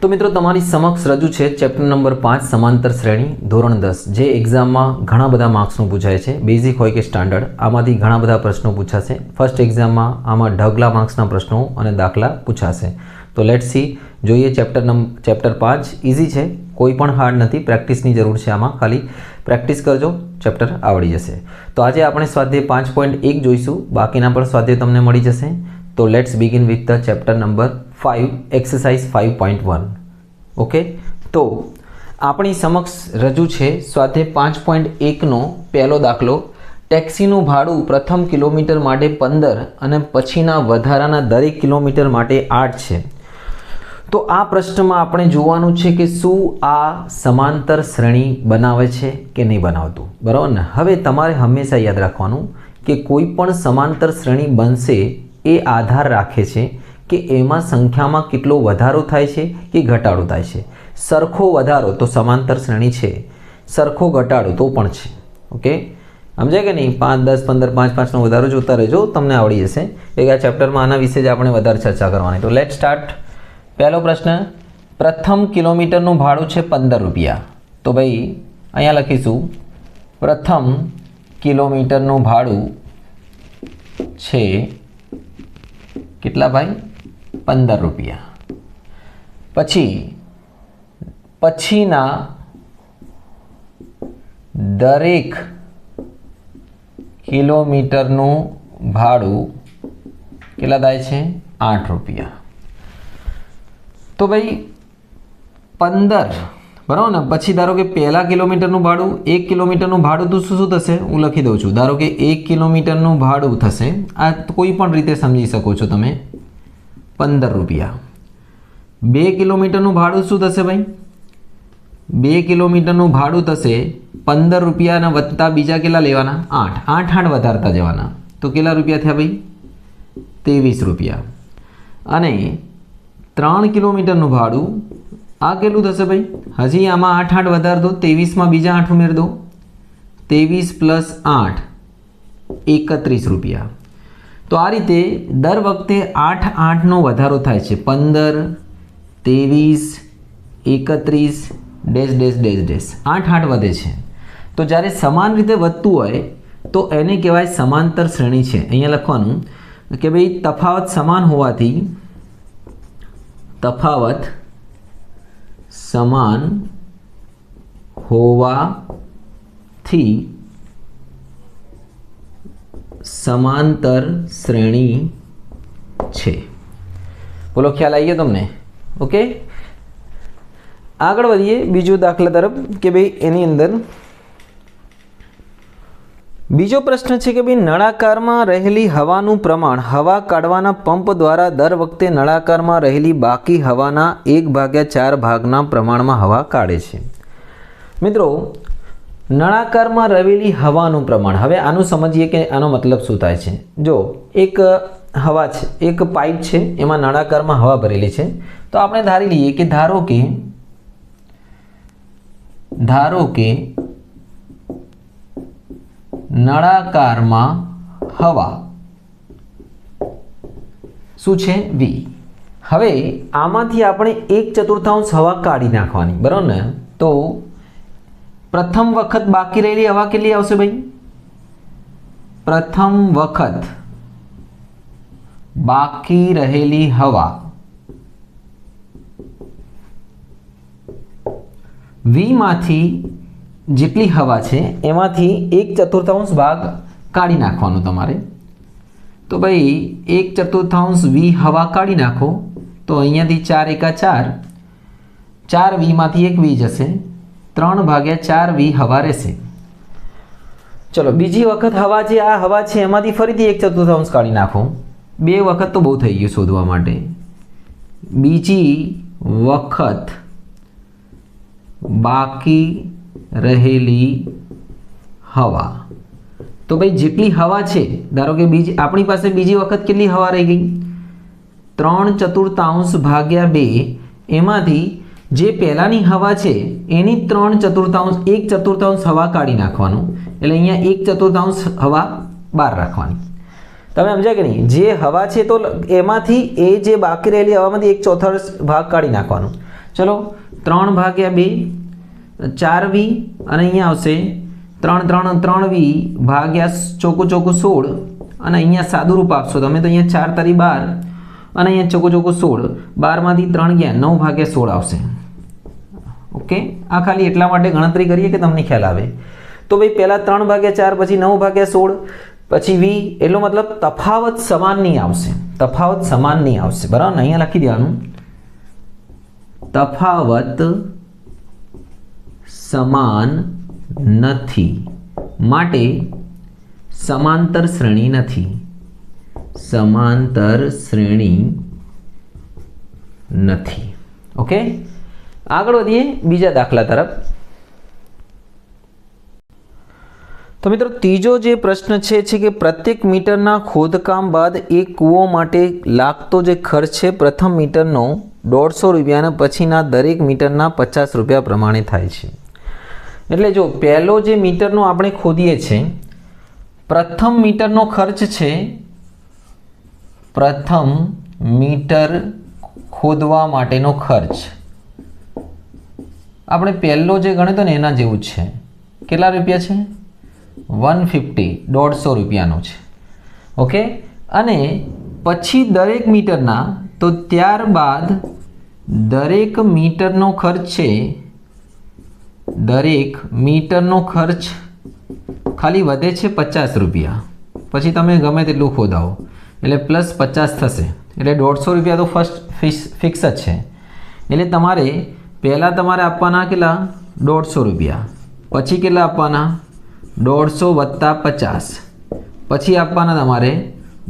तो मित्रों तमारी समक्ष रजू है चैप्टर नंबर 5 समांतर श्रेणी धोरण 10 जे एक्जाम में घणा बधा मार्क्सनुं पूछाय छे। बेसिक होय के स्टांडर्ड आमांथी घणा बधा प्रश्नों पूछाशे। फर्स्ट एक्जाम में आमां ढगला मार्क्सना प्रश्नों अने दाखला पूछाशे। तो लेट्स सी जोईए चैप्टर 5 इजी है, कोई पण हार्ड नहीं, प्रेक्टिसनी जरूर है। आमां खाली प्रेक्टिस करजो, चैप्टर आवड़ी जशे। तो आज आपणे स्वाध्याय 5.1 जोईशुं, बाकीना पण स्वाध्याय तमने मळी जशे। तो let's begin with the chapter number 5 exercise 5.1। Okay, तो अपनी समक्ष रजू है स्वाध्याय 5.1 नो पहलो दाखलो। टेक्सीनुं भाड़ुं प्रथम किलोमीटर माटे 15 अने पछीना वधाराना दरेक किलोमीटर माटे 8 छे। तो आ प्रश्न में आपणे जोवानुं छे कि शुं आ समांतर श्रेणी बनावे छे के नहीं बनावतुं, बराबर ने। हवे तमारे हमेशा याद राखवानुं कि कोईपण समांतर श्रेणी बनशे ए आधार राखे छे कि एमां संख्यामां केटलो वधारो थाय छे कि घटाडो थाय छे। सरखो वधारो तो समांतर श्रेणी छे, सरखो घटाडो तो पण छे। ओके, समझे कि नहीं। 5, 10, 15, 5 नो वधारो जोता रहेजो, तमने आवड़ी जशे। एक आ चैप्टर में आना विषे ज आपणे वधारे चर्चा करवानी। तो लेट स्टार्ट। पहलो प्रश्न, प्रथम किलोमीटरनुं भाड़ुं छे 15 रुपया। तो भाई अहींया लखीशुं प्रथम किलोमीटरनुं भाड़ुं छे કેટલા ભાઈ 15 रुपया। पछीना दरेक किलोमीटरનું ભાડું કેટલા થાય છે 8 रुपया। तो भाई 15 बराबर ने। पछी धारो कि पहला किलोमीटरનું ભાડું 1 કિલોમીટરનું ભાડું तो શું થશે હું લખી દઉં છું। ધારો કે 1 કિલોમીટરનું ભાડું થશે, આ કોઈ પણ રીતે સમજી શકો છો તમે, 15 रुपया। 2 કિલોમીટરનું ભાડું શું થશે ભાઈ 2 કિલોમીટરનું ભાડું થશે 15 रुपया અને વત્તા બીજા કેટલા લેવાના 8 વધારતા જવાના। તો કેટલા રૂપિયા થયા ભાઈ 23 रुपया। અને 3 કિલોમીટરનું ભાડું आ केटलुं थशे भाई, हजी आमां 8 वधार दो, 23 में बीजा 8 उमेर दो, 23 + 8 31 रुपया। तो आ रीते दर वखते 8 नो वधारो थाय छे। 15, 23, 31 डेश डेश डेश डेश 8 वधे छे। तो ज्यारे समान रीते वधतुं होय तो एने कहेवाय समांतर श्रेणी छे। अहींया लखवानुं कि भाई तफावत समान होवाथी, तफावत समान होवाथी समांतर श्रेणी छे। बोलो ख्याल आई गयो तमने। ओके, आगळ वधीए बीजो दाखला तरफ कि भाई एनी अंदर बीजो प्रश्न है कि भाई नळाकार में रहेली हवानुं प्रमाण हवा काढवाना पंप द्वारा दर वखते नळाकार में रहेली बाकी हवाना 1/4 भागना प्रमाण में हवा काढे छे। मित्रों नळाकार में रहेली हवानुं प्रमाण, हवे आनुं समझीए कि आनो मतलब शुं थाय छे। जो एक हवा छे, एक पाइप छे, एमां नळाकार में हवा भरेली छे। तो आपणे धारी लईए कि धारो के नळाकार में हवा શું છે V। હવે આમાંથી આપણે 1/4 હવા કાઢી નાખવાની, બરાબર ને। તો પ્રથમ વખત બાકી રહેલી હવા કેટલી આવશે ભાઈ, પ્રથમ વખત બાકી રહેલી હવા V માંથી જેટલી હવા છે એમાંથી 1/4 ભાગ કાઢી નાખવાનો તમારે। તો ભાઈ 1/4 V હવા કાઢી નાખો તો અહીંયાથી 4 × 4, 4 V માંથી 1 V જશે, 3/4 V હવા રહેશે। ચલો બીજી વખત હવા જે આ હવા છે એમાંથી ફરીથી 1/4 કાઢી નાખો। બે વખત તો બહુ થઈ ગયું શોધવા માટે। બીજી વખત બાકી रहेली हवा, तो भाई जेटली हवा है, धारो कि बीजी अपनी पास बीजी वखत केटली हवा रही गई 3/4 भाग्या 2, एमांथी जे पहेलानी हवा है एनी 3/4 1/4 हवा काढी नाखवानुं, एटले अहींया 1/4 हवा बहार राखवानी। तमे समझ्या कि नहीं। जे हवा है तो एमांथी ए जे बाकी रहेली हवामांथी 1/4 भाग काढी नाखवानो। ચલો 3/2 4v અને અહીંયા આવશે 3 3 3v ભાગ્યા ચોખ્ખું 16 અને અહીંયા સાદું રૂપ આપશો તમે તો અહીંયા 4 તારી 12 અને અહીંયા ચોખ્ખું 16 12 માંથી 3 ગયા 9/16 આવશે. ઓકે, આ ખાલી એટલા માટે ગણતરી કરીએ કે તમને ખ્યાલ આવે. તો ભાઈ પહેલા 3/4 પછી 9/16 પછી v એટલો મતલબ તફાવત સમાન નહીં આવશે. તફાવત સમાન નહીં આવશે, બરાબર. અહીંયા લખી દેવાનું તફાવત સમાન નથી માટે સમાંતર શ્રેણી નથી. સમાંતર શ્રેણી નથી. ઓકે, આગળ વધીએ બીજા દાખલા તરફ. તો મિત્રો ત્રીજો જે પ્રશ્ન છે કે પ્રત્યેક મીટરના ખોદકામ બાદ એક કૂવો માટે લાગતો જે ખર્ચ છે પ્રથમ મીટરનો 150 રૂપિયા અને પછીના દરેક મીટરના 50 રૂપિયા પ્રમાણે થાય છે. એટલે જો પહેલો જે મીટરનો આપણે ખોદીએ છીએ, પ્રથમ મીટરનો ખર્ચ છે, પ્રથમ મીટર ખોદવા માટેનો ખર્ચ આપણે પહેલો જે ગણ્યો ને એના જેવું જ છે. કેટલા રૂપિયા છે? 150 રૂપિયાનો છે. ઓકે, અને પછી દરેક મીટરના, તો ત્યારબાદ દરેક મીટરનો ખર્ચ છે, દરેક મીટરનો ખર્ચ ખાલી વધે છે 50 રૂપિયા. પછી તમે ગમે તેટલું ખોદાવો એટલે પ્લસ 50 થશે. એટલે 150 રૂપિયા તો ફર્સ્ટ ફિક્સ જ છે. એટલે તમારે પહેલાં તમારે આપવાના કેટલા? 150 રૂપિયા. પછી કેટલા આપવાના? 150 + 50. પછી આપવાના તમારે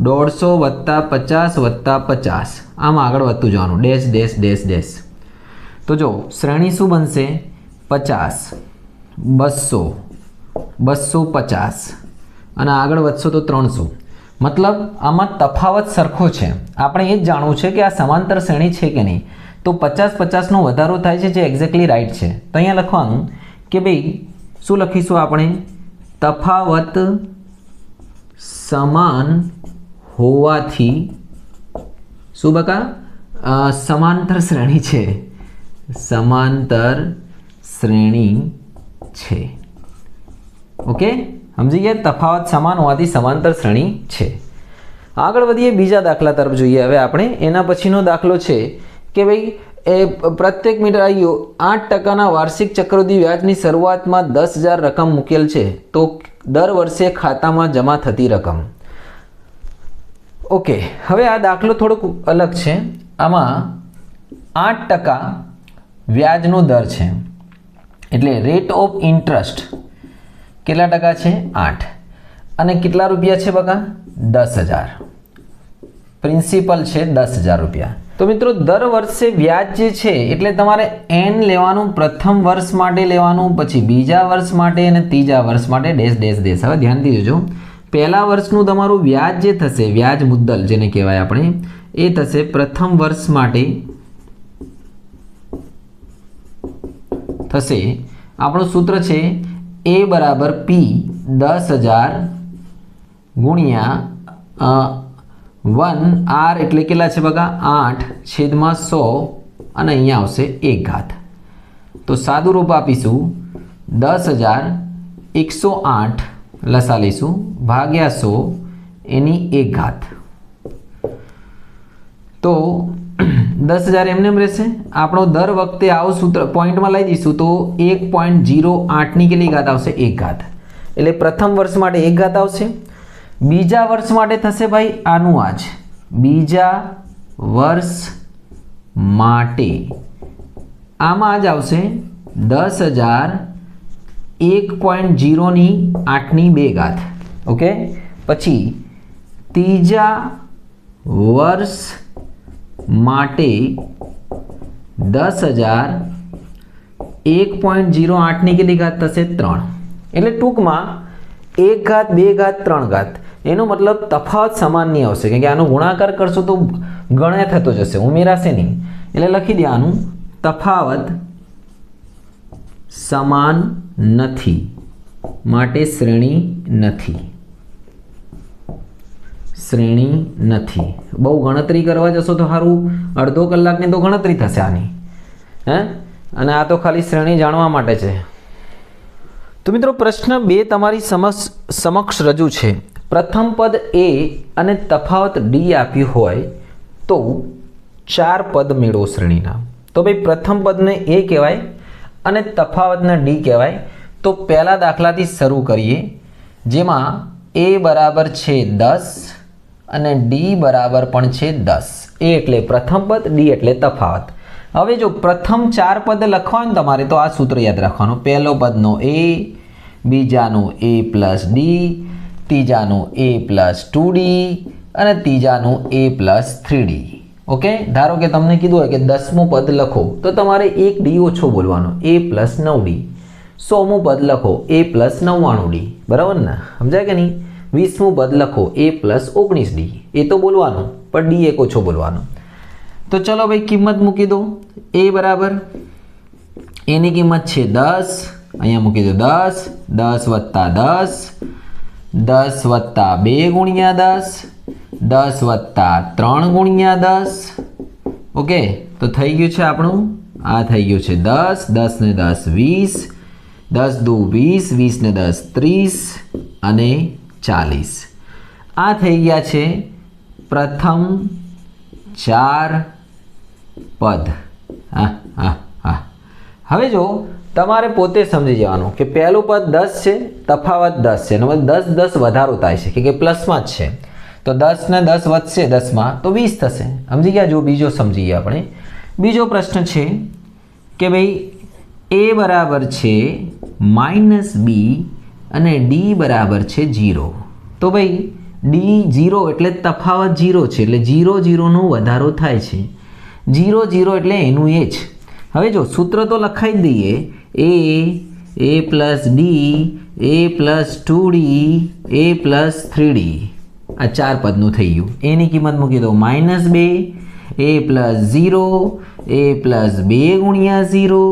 150 + 50 + 50. આમ આગળ વધતું જવાનું, ડેશ ડેશ ડેશ ડેશ. તો જો શ્રેણી શું બનશે? 50 200 250 અને આગળ વધશો તો 300. મતલબ આમાં તફાવત સરખો છે. આપણે એ જ જાણવું છે કે આ સમાંતર શ્રેણી છે કે નહીં. તો 50-50નો વધારો થાય છે, જે એક્ઝેક્ટલી રાઈટ છે. તો અહીંયા લખવાનું કે ભાઈ શું લખીશું આપણે? તફાવત સમાન હોવાથી શું બકા? સમાંતર શ્રેણી છે. સમાંતર શ્રેણી છે. ઓકે, સમજી ગયા? તફાવત સમાન હોવાથી સમાંતર શ્રેણી છે. આગળ વધીએ બીજા દાખલા તરફ જોઈએ. હવે આપણે એના પછીનો દાખલો છે કે ભાઈ એ પ્રત્યેક મીટર આવ્યો 8% વાર્ષિક ચક્રવૃદ્ધિ વ્યાજની શરૂઆતમાં 10,000 રકમ મૂકેલ છે, તો દર વર્ષે ખાતામાં જમા થતી રકમ. ઓકે, હવે આ દાખલો થોડોક અલગ છે. આમાં 8% વ્યાજનો દર છે, એટલે રેટ ઓફ ઇન્ટરેસ્ટ કેટલા ટકા છે? 8. અને કેટલા રૂપિયા છે બકા? 10,000. પ્રિન્સિપલ છે 10,000 રૂપિયા. તો મિત્રો દર વર્ષે વ્યાજ જે છે એટલે તમારે n લેવાનું. પ્રથમ વર્ષ માટે લેવાનું, પછી બીજા વર્ષ માટે અને ત્રીજા વર્ષ માટે ડેશ ડેશ ડેશ. હવે ધ્યાનથી જોજો, પહેલા વર્ષનું તમારું વ્યાજ જે થશે, વ્યાજ મુદ્દલ જેને કહેવાય આપણે, એ થશે પ્રથમ વર્ષ માટે થશે. આપણું સૂત્ર છે A = P 10,000 ગુણ્યા 1 R એટલે કેટલા છે બકા? 8/100 અને અહીંયા આવશે 1 તો સાદું રૂપ આપીશું 10,108 લસા લઈશું ભાગ્યા 100 એની 1 તો 10,000 એમને એમ રહેશે. આપણો દર વખતે આવું સૂત્ર પોઈન્ટમાં લઈ દઈશું તો 1.08ની કેટલી ઘાત આવશે? 1 એટલે પ્રથમ વર્ષ માટે 1 આવશે. બીજા વર્ષ માટે થશે ભાઈ આનું આજ. બીજા વર્ષ માટે આમાં જ આવશે 10,000 1.08ની 2 ઓકે. પછી ત્રીજા વર્ષ માટે 10,000 1.08ની કેટલી ઘાત થશે? 3. એટલે ટૂંકમાં 1 2 3 એનો મતલબ તફાવત સમાન નહીં આવશે, કેમ કે આનો ગુણાકાર કરશો તો ગણ્યા થતો જશે, ઉમેરાશે નહીં. એટલે લખી દે આનું તફાવત સમાન નથી માટે શ્રેણી નથી. શ્રેણી નથી. બહુ ગણતરી કરવા જશો તો સારું અડધો કલાકની તો ગણતરી થશે આની. હે, અને આ તો ખાલી શ્રેણી જાણવા માટે છે. તો મિત્રો પ્રશ્ન 2 તમારી સમક્ષ રજૂ છે. પ્રથમ પદ એ અને તફાવત ડી આપ્યું હોય તો 4 પદ મેળવો શ્રેણીના. તો ભાઈ પ્રથમ પદને એ કહેવાય અને તફાવતને ડી કહેવાય. તો પહેલા દાખલાથી શરૂ કરીએ, જેમાં એ બરાબર છે 10 અને ડી બરાબર પણ છે 10. એ એટલે પ્રથમ પદ, ડી એટલે તફાવત. હવે જો પ્રથમ 4 પદ લખવા હોય ને તમારે તો આ સૂત્ર યાદ રાખવાનું. પહેલો પદનો એ, બીજાનો a પ્લસ ડી, ત્રીજાનો a પ્લસ 2d અને ત્રીજાનું a પ્લસ 3d. ઓકે, ધારો કે તમને કીધું હોય કે 10મું પદ લખો તો તમારે 1 ડી ઓછો બોલવાનો, a પ્લસ 9d. 100મું પદ લખો a પ્લસ 99d. બરાબર ને, સમજાય કે નહીં? 20મું પદ લખો a પ્લસ 19d. એ તો બોલવાનું પણ ડી એક ઓછો બોલવાનો. તો ચલો ભાઈ કિંમત મૂકી દો. a બરાબર એની કિંમત છે 10, અહીંયા મૂકી દો 10, 10 વત્તા 10, 10 વત્તા 2 ગુણ્યા 10, 10 વત્તા 3 ગુણ્યા 10. ઓકે, તો થઈ ગયું છે આપણું, આ થઈ ગયું છે 10, 10 ને 10 20, 10 દુ 20, 20 ને 10 30 અને 40. આ થઈ ગયા છે પ્રથમ 4 પદ. હવે જો તમારે પોતે સમજી જવાનું કે પહેલું પદ 10 છે, તફાવત 10 છે, અને 10 10 વધારો થાય છે કે પ્લસમાં જ છે. તો 10 ને 10 વધશે 10માં તો 20 થશે. સમજી ગયા? જો બીજો સમજીએ આપણે. બીજો પ્રશ્ન છે કે ભાઈ a બરાબર છે -b અને d બરાબર છે 0. તો ભાઈ d 0 એટલે તફાવત 0 છે, એટલે 0 0નો વધારો થાય છે. 0 0 એટલે એનું એ જ. હવે જો સૂત્ર તો લખાઈ દઈએ, a plus D, a plus 2d, a plus 3d. આ 4 પદનું થઈ ગયું. એની કિંમત મૂકી દો -2, a પ્લસ 0, a પ્લસ 2 ગુણ્યા 0,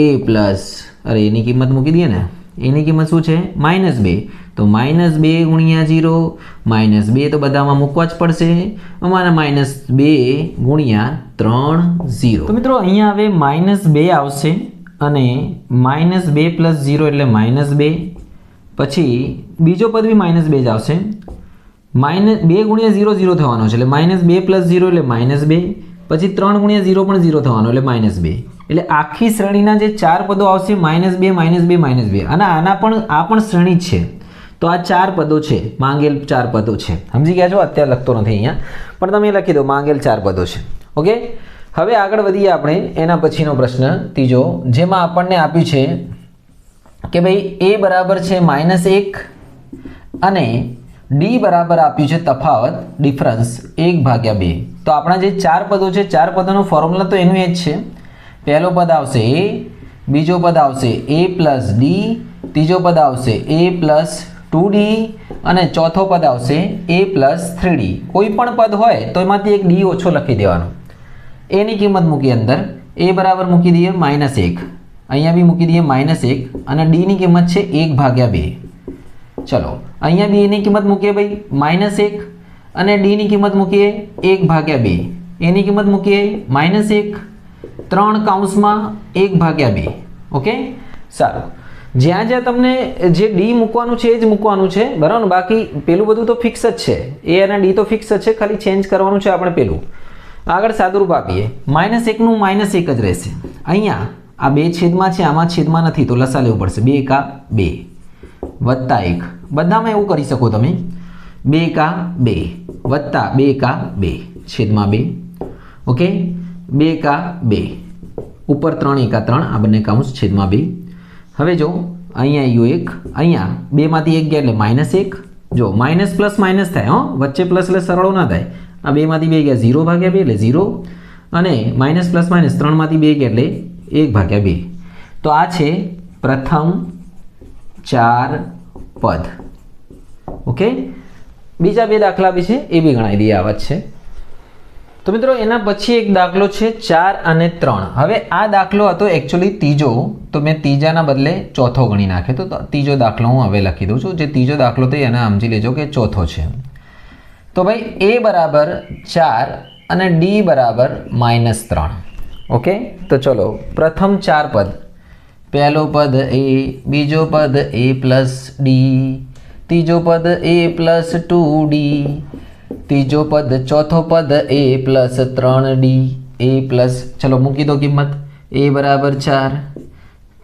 a પ્લસ, અરે એની કિંમત મૂકી દઈએ ને, એની કિંમત શું છે? -2. તો -2 ગુણ્યા 0, -2 તો બધામાં મૂકવા જ પડશે. અમારા -2 ગુણ્યા 3 0. તો મિત્રો અહીંયા હવે -2 આવશે અને -2 પ્લસ 0 એટલે -2. પછી બીજો પદ બી -2 જ આવશે. -2 ગુણ્યા 0 0 થવાનો છે, એટલે -2 પ્લસ 0 એટલે -2. પછી 3 ગુણ્યા 0 પણ 0 થવાનો એટલે -2. એટલે આખી શ્રેણીના જે 4 પદો આવશે -2 -2 -2. અને આના પણ આ પણ શ્રેણી જ છે. તો આ 4 પદો છે, માંગેલ 4 પદો છે. સમજી ગયા છો? અત્યારે લખતો નથી અહીંયા, પણ તમે લખી દો માંગેલ 4 પદો છે. ઓકે, હવે આગળ વધીએ આપણે. એના પછીનો પ્રશ્ન ત્રીજો, જેમાં આપણને આપ્યું છે કે ભાઈ a બરાબર છે -1 અને d બરાબર આપ્યું છે તફાવત, ડિફરન્સ 1/2. તો આપણા જે 4 પદો છે, 4 પદોનો ફોર્મ્યુલા તો એનું એ જ છે. પહેલો પદ આવશે a, બીજો પદ આવશે a પ્લસ ડી, ત્રીજો પદ આવશે a પ્લસ 2d અને ચોથો પદ આવશે a પ્લસ 3d. કોઈ પણ પદ હોય તો એમાંથી એક d ઓછો લખી દેવાનો. એની કિંમત મૂકી અંદર, a બરાબર મૂકી દઈએ -1, અહીંયા બી મૂકી દઈએ -1 અને d ની કિંમત છે 1/2. ચલો અહીંયા બી એની કિંમત મૂકીએ ભાઈ -1 અને d ની કિંમત મૂકીએ 1/2. એની કિંમત મૂકીએ -1, 3 કૌંસમાં 1/2. ઓકે, સારું. જ્યાં જ્યાં તમને જે ડી મૂકવાનું છે એ જ મૂકવાનું છે, બરાબર ને? બાકી પેલું બધું તો ફિક્સ જ છે. એ અને ડી તો ફિક્સ જ છે, ખાલી ચેન્જ કરવાનું છે આપણે. પેલું આગળ સાદુરૂપ આપીએ, -1 નું -1 જ રહેશે. અહીંયા આ 2 છેદમાં છે, આમાં છેદમાં નથી, તો લસા લેવું પડશે. 2 એકા 2 વત્તા 1, બધામાં એવું કરી શકો તમે. 2 એકા 2 વત્તા 2 એકા 2 છેદમાં 2. ઓકે, 2 એકા 2 ઉપર 3 એકા 3, આ બંને કૌંસ છેદમાં 2. હવે જો અહીંયા આવ્યું 1, અહીંયા 2 માંથી 1 ગયા એટલે -1. જો માઇનસ પ્લસ માઇનસ થાય, હો વચ્ચે પ્લસ એટલે સરળો ના થાય. આ 2 માંથી 2 ગયા 0/2 એટલે 0 અને માઇનસ પ્લસ માઇનસ 3 માંથી 2 ગયા એટલે 1/2. તો આ છે પ્રથમ 4 પદ. ઓકે, બીજા 2 દાખલા બી છે, એ બી ગણાવી દઈએ. આ વાત છે. તો મિત્રો એના પછી એક દાખલો છે 4 અને 3. હવે આ દાખલો હતો એકચ્યુઅલી ત્રીજો, તો મેં ત્રીજાના બદલે ચોથો ગણી નાખ્યો. તો ત્રીજો દાખલો હું હવે લખી દઉં છું. જે ત્રીજો દાખલો તો એને સમજી લેજો કે ચોથો છે. તો ભાઈ a બરાબર 4 અને d બરાબર -3. ओके तो चलो प्रथम 4 पद, पहलो पद ए, बीजो पद ए प्लस डी, तीजो पद ए प्लस 2d, तीजो पद चौथो पद ए प्लस 3d, ए प्लस चलो मूकी दो किंमत ए बराबर 4,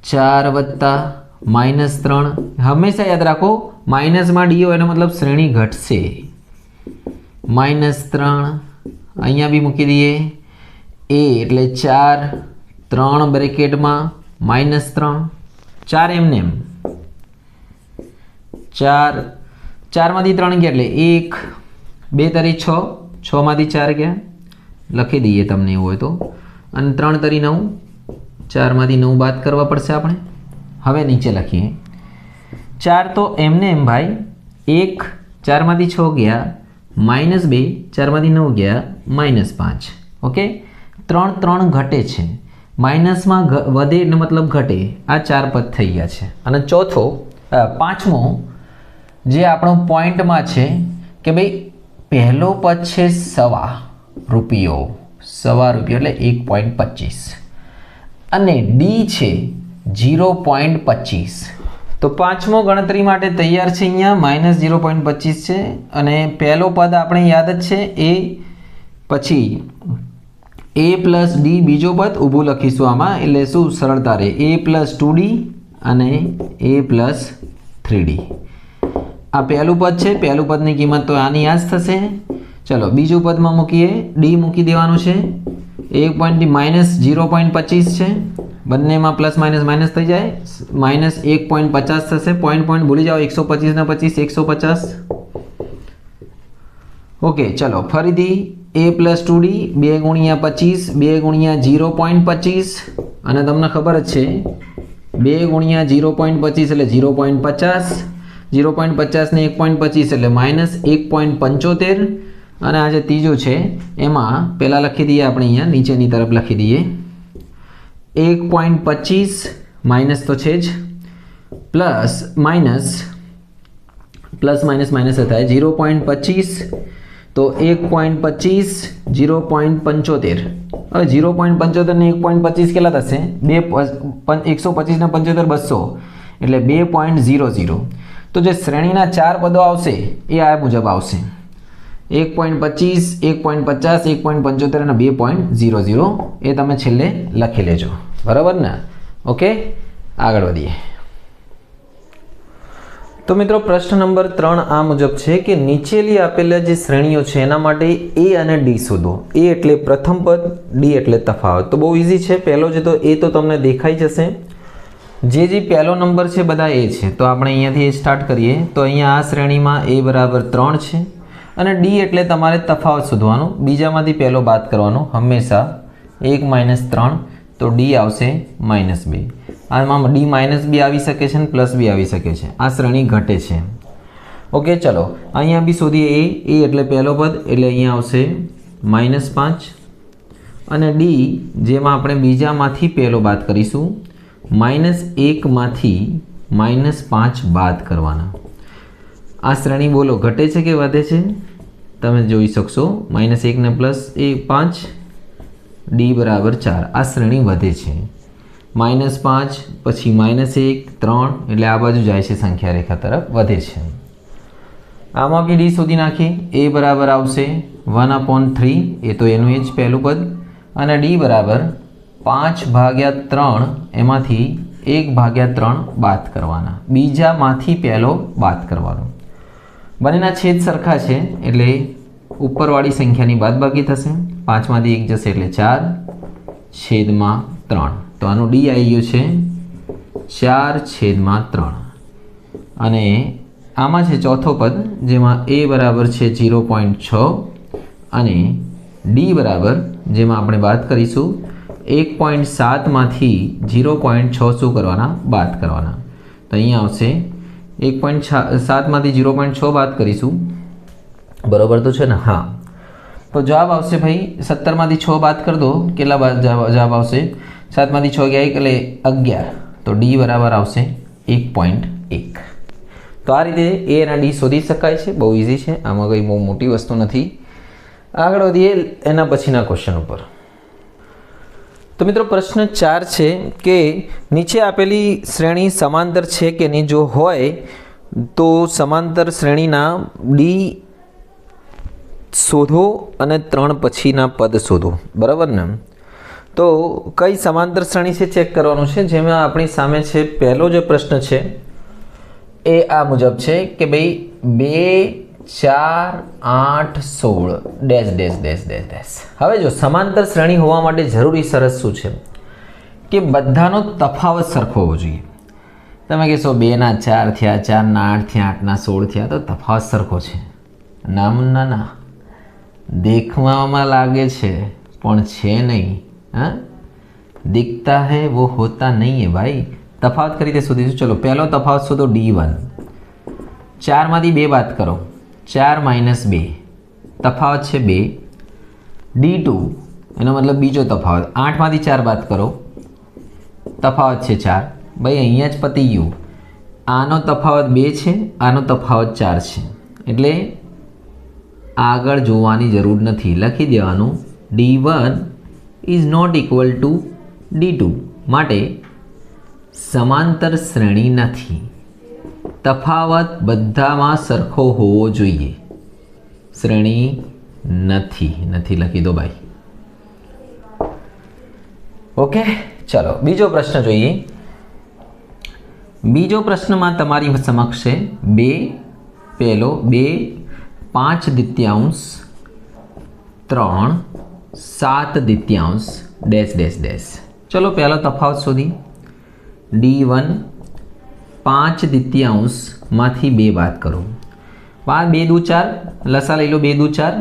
4 वत्ता -3। हमेशा याद रखो माइनस में डी हो एनो मतलब श्रेणी घटसे, -3 अहींया भी मूकी दीए ए एटले 4, 3 ब्रेकेट में -3, 4 एमने एम 4, 4 मांथी 3 गया एटले 1, 2 तरी 6, 6 मांथी 4 गया लखी दीए तमने एवुं होय तो, अने 3 तरी 9, 4 मांथी 9 बाद करवा पड़शे आपणे। हवे नीचे लखीए 4 तो एमने एम भाई 1, 4 मांथी 6 गया -2, 4 मांथी 9 गया -5। ओके 3 3 घटे छे, माइनस में वधे एटले मतलब घटे, आ 4 पद थई गया छे। अने चौथो पांचमो जे आपणो पॉइंट में छे के भाई पहलो पद छे 1.25 रुपीयो, 1.25 रुपीयो एटले 1.25 अने डी छे 0.25। तो पांचमो गणतरी माटे तैयार छे, अहींया -0.25 छे अने पहलो पद आपणे याद ज छे ए, पछी ए प्लस डी बीजो पद ऊभुं लखीशुं आमां एटले शुं सरळता रहे ए प्लस 2d अने ए प्लस 3d। आ पहलुं पद छे, पहलुं पदनी किंमत तो आनी आ ज थशे। चलो बीजું પદમાં મૂકીએ, ડી મૂકી દેવાનું છે, 0.25 છે, બંનેમાં પ્લસ માઇનસ માઇનસ થઈ જાય, -1.50 થશે, પોઈન્ટ પોઈન્ટ ભૂલી જાઓ, 125 ને 25 150। ओके चलो फरीथी ए प्लस 2d 2 × 25 2 × 0.25 અને તમને ખબર જ છે 2 × 0.25 એટલે 0.50, 0.50 ને 1.25 એટલે -1.75 અને આ જે ત્રીજું છે એમાં પહેલાં લખી દઈએ આપણે અહીંયા નીચેની તરફ લખી દઈએ 1.25 માઇનસ તો છે જ પ્લસ માઇનસ થાય 0.25 तो 1.25 0.75 હવે 0.75 ને 1.25 કેટલા થશે 125 ને 75 200 એટલે 2.00। તો જે શ્રેણીના 4 પદો આવશે એ આ મુજબ આવશે 1.25 1.50 1.75 અને 2.00 એ તમે છેલ્લે લખી લેજો, બરાબર ને। ઓકે આગળ વધીએ। तो मित्रों प्रश्न नंबर 3 आ मुजब है कि नीचेली आपेला जे श्रेणीओ छे एना माटे ए अने डी शोधो। ए एटले प्रथम पद, डी एटले तफावत। तो बहुत इजी है, पहलो जे तो ए तो तमने देखाई जशे, जे पहलो नंबर है बधा ए है। तो आपणे अहींयाथी स्टार्ट करिए। तो अहींया आ श्रेणी में ए बराबर 3 है अने डी एटले तमारे तफावत शोधवानो, बीजामांथी पहलो बाद करवानो हमेशा 1 - 3 तो डी आवशे -2। आमां डी -2 आवी शके छे, प्लस बी आवी शके छे, आ श्रेणी घटे छे। ओके चलो अहींया बी शोधीए ए एटले पहलो पद एटले अहींया आवशे -5 अने डी जेमां आपणे बीजामांथी पहलो बाद करीशुं -1 मांथी -5 बाद करवाना। आ श्रेणी बोलो घटे छे के वधे छे, तमे जोई शकशो। -1 ने +5 डी बराबर 4 आ श्रेणी वधे छे। -5 पछी -1 3 એટલે આ બાજુ જાય છે સંખ્યા રેખા તરફ વધે છે। આમાં બી ડી શોધી નાખી। a બરાબર આવશે 1/3 એ તો એનું એ જ પહેલું પદ અને d બરાબર 5/3 એમાંથી 1/3 બાદ કરવાના, બીજામાંથી પહેલો બાદ કરવાનો। બંનેના છેદ સરખા છે એટલે ઉપરવાળી સંખ્યાની બાદબાકી થશે, 5માંથી 1 જશે એટલે 4/3। तो आनु डी आई गयो छे 4/3 अने आमां छे चौथो पद जेमां ए बराबर छे 0.6 अने डी बराबर जेमां आपणे बात करीशुं 1.7 मांथी 0.6 शुं करवाना बात करवाना। तो अहींया आवशे 1.7 मांथी 0.6 बात करीशुं, बराबर तो छे ने? हाँ। तो जवाब आवशे भाई 70 मांथी 6 बात कर दो, केटला जवाब आवशे 7 मांथी 6 गया 1 એટલે 11। तो डी बराबर आवशे 1.1। तो आ रीते ए અને डी शोधी शकाय छे, बहु इजी है, आमां कोई बहु मोटी वस्तु नहीं। आगळ वधीए एना पछीना क्वेश्चन पर। तो तो मित्रों प्रश्न 4 है कि नीचे आपेली श्रेणी समांतर है कि नहीं, जो होय तो समांतर श्रेणीना डी शोधो अने 3 पछीना पद शोधो, बराबर ने। तो कई समांतर श्रेणी से चेक करवानुं छे, जेमां आपणी सामे छे पहलो जो प्रश्न है ए आ मुजब है कि भाई 2 4 8 16 dash dash dash dash dash. हवे जो समांतर श्रेणी होवा माटे जरूरी शरत शुं छे कि बधानो तफावत सरखो होवो जोईए। तमे कहेशो 2 ना 4 थया, 4 ना 8 थया, 8 ना 16 थया, तो तफावत सरखो छे। ना मुन्ना ना, देखवामां लागे छे पण छे नहीं। हाँ, दिखता है वो होता नहीं है भाई। तफावत कई रीते शोधीशुं। चलो पहलो तफावत शोधो D1। 4 मांथी 2 बात करो, 4 - 2 तफावत है 2। D2 एनो मतलब बीजो तफावत। 8 मांथी 4 बात करो, तफावत है 4। भाई अहींया ज पती गयुं। आनो तफावत 2 है, आनो तफावत 4 है, एटले आगळ जोवानी जरूर नहीं। लखी देवानुं D1 is not equal to D2, माटे समांतर श्रेणी नहीं। तफावत बधामां सरखो होवो जोईए, श्रेणी नहीं लखी दो भाई। ओके, चलो बीजो प्रश्न जोईए। बीजो प्रश्न में तमारी समक्ष है 2 पहलो 2 5 द्वितीयांश 3 7 द्वितीयांश डैश डैश डैश। चलो पहला तफावत शोधी। D1 5 द्वितीयांश मांथी 2 बात करो। 5 2 2 4, लसा लई लो। 2 2 4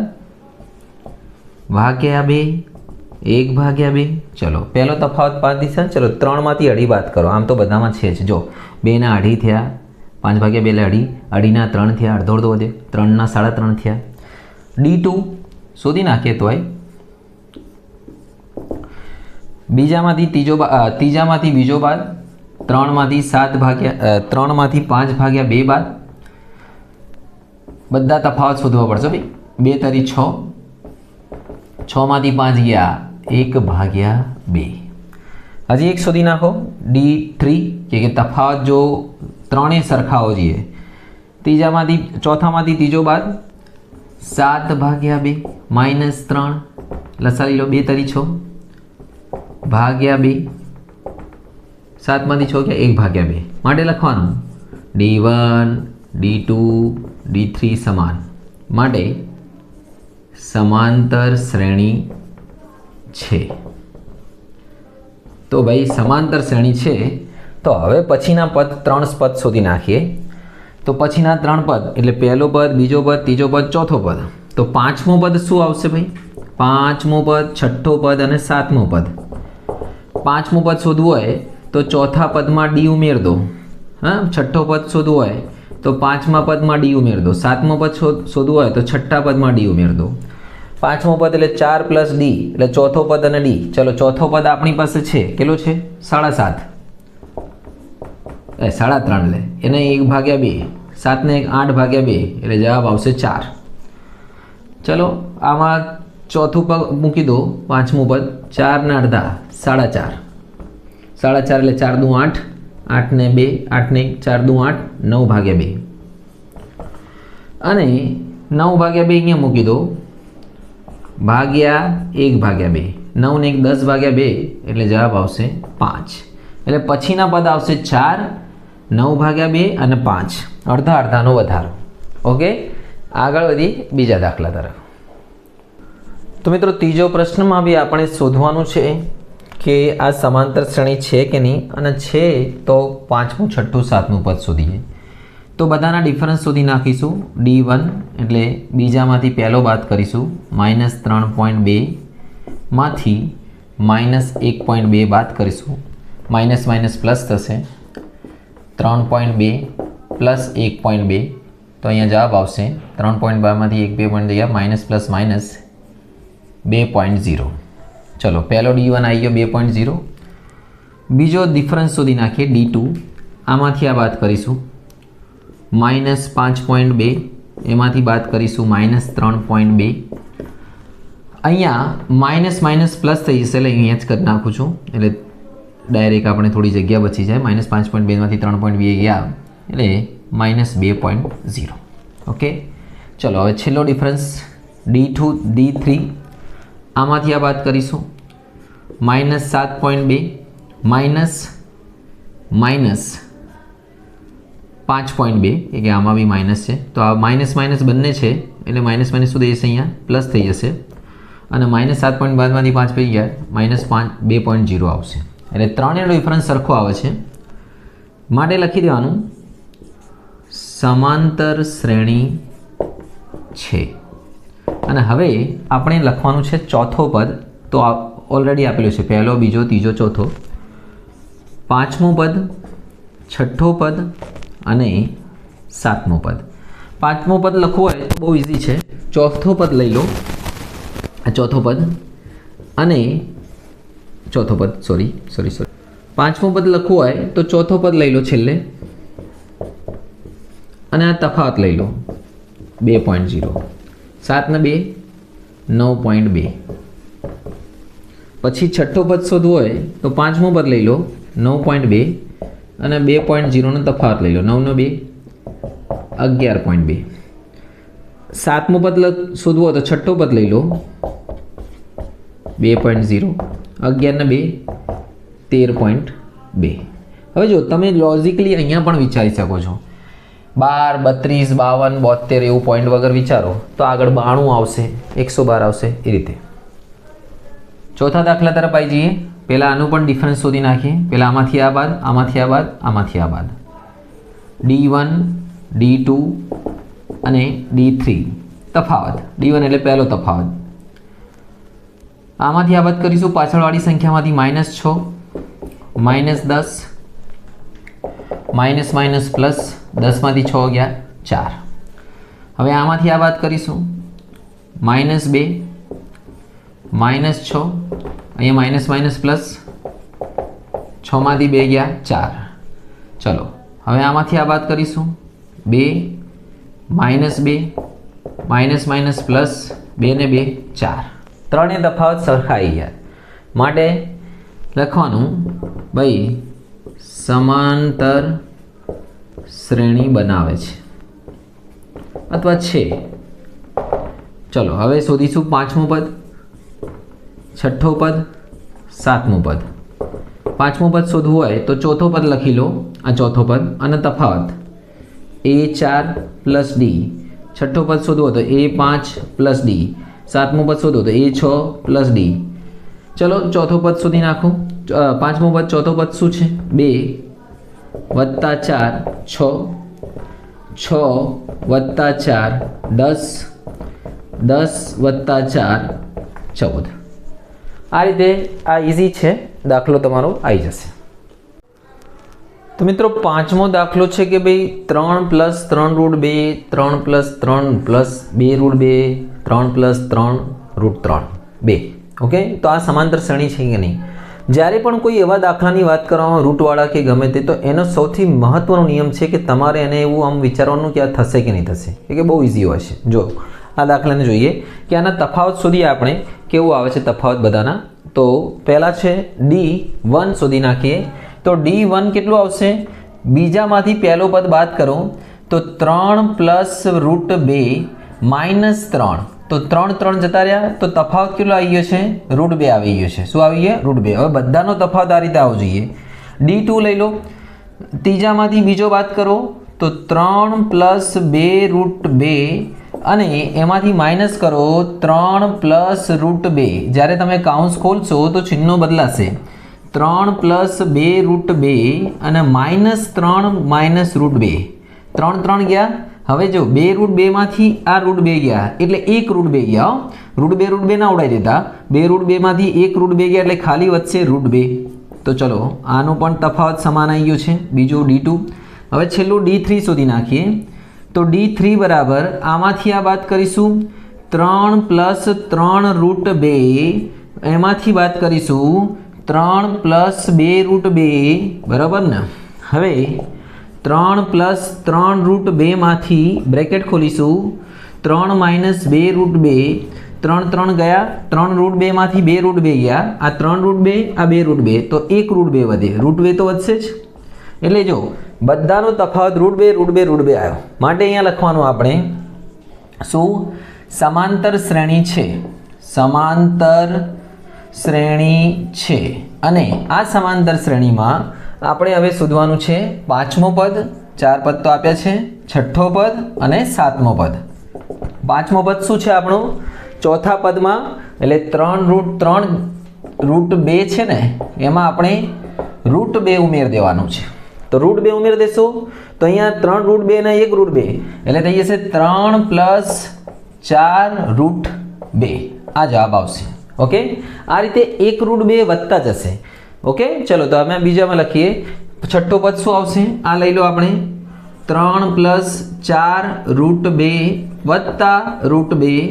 भाग्या 2 1 भाग्या 2। चलो पहलो तफावत 5 दिशा। चलो 3 मांथी 2.5 बात करो। आम तो बधामां छे ज। जो 2 ना 2.5 थया, 5 भाग्या 2 2.5, 2.5 ना 3 थया, अर्धो अर्धो वधे, 3 ना 3.5 थया। D2 शोधी नाखीए तो बीजामांथी तीजामांथी बीजो बाद, 3 मांथी 7 भाग्या 3 मांथी 5 भाग्या 2 बाद। बधा तफावत शोधवा पड़शे भाई। 2 तारी 6, 6 मांथी 5 गया 1 भाग्या 2। हजी एक शोधी नाखो D3 के तफावत जो 3 सरखा हो जाए। तीजामांथी चौथामांथी तीजो बाद 7 भाग्या 2 -3, लसा लई लो। 2 तारी 6 भाग्या 2, 7 मांथी 6 गया 1 भाग्या 2। माटे लखवानुं D1 D2 D3 समान, माटे समांतर श्रेणी छे। तो भाई समांतर श्रेणी छे तो हवे पछीना पद 3 पद शोधी नाखीए। तो पछीना 3 पद एटले पहलो पद, बीजो पद, तीजो पद, चौथो पद। तो 5मो पद शुं आवशे भाई? 5मो पद, 6ठो पद अने 7मो पद। 5मो पद शोधवुं होय तो चौथा पद में डी उमेर दो। हाँ, 6ठो पद शोधवुं होय तो 5मा पद में डी उमेर दो। 7मो पद शोधवुं होय तो 6ठा पद में डी उमेर दो। 5मो पद एटले 4 + डी एटले चौथो पद अने डी। चलो चौथो पद आपणी पासे छे, केटलो छे? 7.5 3.5 ले एने 1 भाग्या 2, 7 ने 8 भाग्या 2 एटले जवाब आवशे 4। चलो आमां चौथुं पद मूकी दो। 5मो पद 4 ने अर्धा 4.5, 4.5 એટલે 4 દુ 8, 8 ને 2, 8 ને 4 દુ 8, 9 ભાગ્યા 2 અને 9 ભાગ્યા 2 અહીંયા મૂકી દો, ભાગ્યા 1 ભાગ્યા 2, 9 ને 1 10 ભાગ્યા 2 એટલે જવાબ આવશે 5। એટલે પછીના પદ આવશે 4, 9 ભાગ્યા 2 અને 5, અડધા અડધાનો વધારો। ઓકે, આગળ વધી બીજા દાખલા તરફ। તો મિત્રો ત્રીજો પ્રશ્નમાં બી આપણે શોધવાનું છે કે આ સમાંતર શ્રેણી છે કે નહીં, અને છે તો 5મું 6ઠું 7મું પદ શોધીએ। તો બધાના ડિફરન્સ શોધી નાખીશું। D1 એટલે બીજામાંથી પહેલો બાદ કરીશું, -3.2 માંથી -1.2 બાદ કરીશું, માઇનસ માઇનસ પ્લસ થશે, 3.2 પ્લસ 1.2 તો અહીંયા જવાબ આવશે 3.2 માંથી 1 2 પોઈન્ટ જગ્યા માઇનસ પ્લસ માઇનસ 2.0। चलो पहलो D1 आई गयो 2.0। बीजो डिफरन्स शोधी नाखीए D2। आमांथी आ बात करीशुं -5.2, एमांथी बात करीशुं -3.2। અહીંયા માઇનસ માઇનસ પ્લસ થઈ જશે એટલે અહીંયા જ કરી નાખું છું એટલે ડાયરેક્ટ આપણે થોડી જગ્યા બચી જાય. -5.2માંથી 3.2 ગયા એટલે -2.0. ઓકે, ચલો હવે છેલ્લો ડિફરન્સ D2 D3 આમાંથી આ વાત કરીશું. -7.2 -5.2 કે આમાં બી માઇનસ છે તો આ માઇનસ માઇનસ બંને છે એટલે માઇનસ માઇનસ શું થઈ જશે અહીંયા પ્લસ થઈ જશે અને -7.2માંથી 5 પડી ગયા -2.0 આવશે એટલે ત્રણેયનો ડિફરન્સ સરખો આવે છે માટે લખી દેવાનું સમાંતર શ્રેણી છે. અને હવે આપણે લખવાનું છે ચોથો પદ તો ઓલરેડી આપેલું છે પહેલો બીજો ત્રીજો ચોથો. પાંચમું પદ, છઠ્ઠો પદ અને સાતમું પદ. પાંચમું પદ લખવું હોય તો બહુ ઇઝી છે. ચોથો પદ લઈ લો, ચોથો પદ અને ચોથો પદ સોરી પાંચમું પદ લખવું હોય તો ચોથો પદ લઈ લો છેલ્લે અને આ તફાવત લઈ લો 2.0. 7 ને 2 9.2. પછી છઠ્ઠો પદ શોધવું હોય તો પાંચમું પદ લઈ લો 9.2 અને 2.0 નો તફાવત લઈ લો 9 ને 2 11.2. સાતમું પદ શોધવું હોય તો છઠ્ઠો પદ લઈ લો 2.0 11 ને 2 13.2. હવે જો તમે લોજિકલી અહીંયા પણ વિચારી શકો છો 12 32 52 72 એવું પોઈન્ટ વગર વિચારો તો આગળ 92 આવશે 112 આવશે એ રીતે. ચોથા દાખલા તરફ આવી જઈએ. પહેલાં આનું પણ ડિફરન્સ શોધી નાખીએ. પહેલાં આમાંથી આ બાદ આમાંથી આ બાદ આમાંથી આ બાદ D1 D2 અને D3 તફાવત. D1 એટલે પહેલો તફાવત. આમાંથી આ બાદ કરીશું પાછળવાળી સંખ્યામાંથી -6 -10 માઇનસ માઇનસ પ્લસ 10માંથી 6 ગયા 4. હવે આમાંથી આ વાત કરીશું -2 -6 અહીંયા માઇનસ માઇનસ પ્લસ 6માંથી 2 ગયા 4. ચલો હવે આમાંથી આ વાત કરીશું 2 -2 માઇનસ માઇનસ પ્લસ 2 ને 2 4. ત્રણેય તફાવત સરખા આવી ગયા માટે લખવાનું ભાઈ સમાંતર શ્રેણી બનાવે છે અથવા છે. ચલો હવે શોધીશું પાંચમું પદ, છઠ્ઠો પદ, સાતમું પદ. પાંચમું પદ શોધવું હોય તો ચોથો પદ લખી લો આ ચોથો પદ અને તફાવત A4 + D. છઠ્ઠો પદ શોધવો તો A5 + D. સાતમું પદ શોધવો તો A6 + D. ચલો ચોથો પદ શોધી નાખું. પાંચમું પદ ચોથો પદ શું છે 2 + 4 6 6 + 4 10 10 + 4 14. આ રીતે આ ઇઝી છે દાખલો તમારો આવી જશે. તો મિત્રો પાંચમો દાખલો છે કે ભાઈ 3 + 3√2 3 + 3 + 2√2 3 + 3√3 2. ઓકે, તો આ સમાંતર શ્રેણી છે કે નહીં. જ્યારે પણ કોઈ એવા દાખલાની વાત કરવામાં રૂટવાળા કે ગમે તે તો એનો સૌથી મહત્ત્વનો નિયમ છે કે તમારે એને એવું આમ વિચારવાનું કે આ થશે કે નહીં થશે કે બહુ ઇઝી હોય છે. જો આ દાખલાને જોઈએ કે આના તફાવત શોધીએ આપણે કેવું આવે છે તફાવત બધાના. તો પહેલાં છે D1 શોધી નાખીએ તો D1 કેટલું આવશે બીજામાંથી પહેલો પદ બાદ કરો તો 3 + √2 - 3 તો 3 3 જતા રહ્યા તો તફાવત કેટલો આવી ગયો છે √2 આવી ગયો છે. શું આવી ગયો √2. હવે બધાનો તફાવત આ રીતે આવવો જોઈએ. D2 લઈ લો, ત્રીજામાંથી બીજો વાત કરો તો 3 + 2√2 અને એમાંથી માઇનસ કરો 3 + √2. જ્યારે તમે કાઉન્સ ખોલશો તો ચિહ્નો બદલાશે. 3 + 2√2 અને -3 -√2 3 3 ગયા. હવે જો 2√2 માંથી આ √2 ગયા એટલે 1√2 ગયા. √2 ના ઉડાઈ દેતા 2√2 માંથી 1√2 ગયા એટલે ખાલી વધશે √2. તો ચલો આનું પણ તફાવત સમાન આવી ગયું છે. બીજું D2. હવે છેલ્લું D3 શોધી નાખીએ તો D3 બરાબર આમાંથી આ વાત કરીશું 3 + 3√2 એમાંથી વાત કરીશું 3 + 2√2 બરાબર ને. હવે 3 + 3√2 માંથી બ્રેકેટ ખોલીશું 3 - 2√2 ત્રણ ત્રણ ગયા, 3 રૂટ 2 માંથી 2 રૂટ 2 ગયા, આ 3 રૂટ 2 આ 2 રૂટ 2, તો 1 રૂટ 2 વધે, રૂટ 2 તો વધશે જ. એટલે જો બધાનો તફાવત રૂટ 2 રૂટ 2 રૂટ 2 આવ્યો, માટે અહીંયા લખવાનું આપણે શું? સમાંતર શ્રેણી છે, સમાંતર શ્રેણી છે. અને આ સમાંતર શ્રેણીમાં આપણે હવે શોધવાનું છે પાંચમો પદ, 4 પદ તો આપ્યા છે, છઠ્ઠો પદ અને સાતમો પદ. પાંચમો પદ શું છે આપણું? ચોથા પદમાં એટલે 3 રૂટ 2 છે ને, એમાં આપણે રૂટ 2 ઉમેર દેવાનું છે. તો રૂટ 2 ઉમેર દેશો તો અહીંયા 3 રૂટ 2 અને 1 રૂટ 2 એટલે થઈ જશે 3 + 4 રૂટ 2. આ જવાબ આવશે. ઓકે, આ રીતે 1 રૂટ 2 વધતા જશે. ઓકે, ચલો તો અમે બીજામાં લખીએ. છઠ્ઠો પદ શું આવશે? આ લઈ લો આપણે, 3 + 4 રૂટ 2 વત્તા રૂટ 2.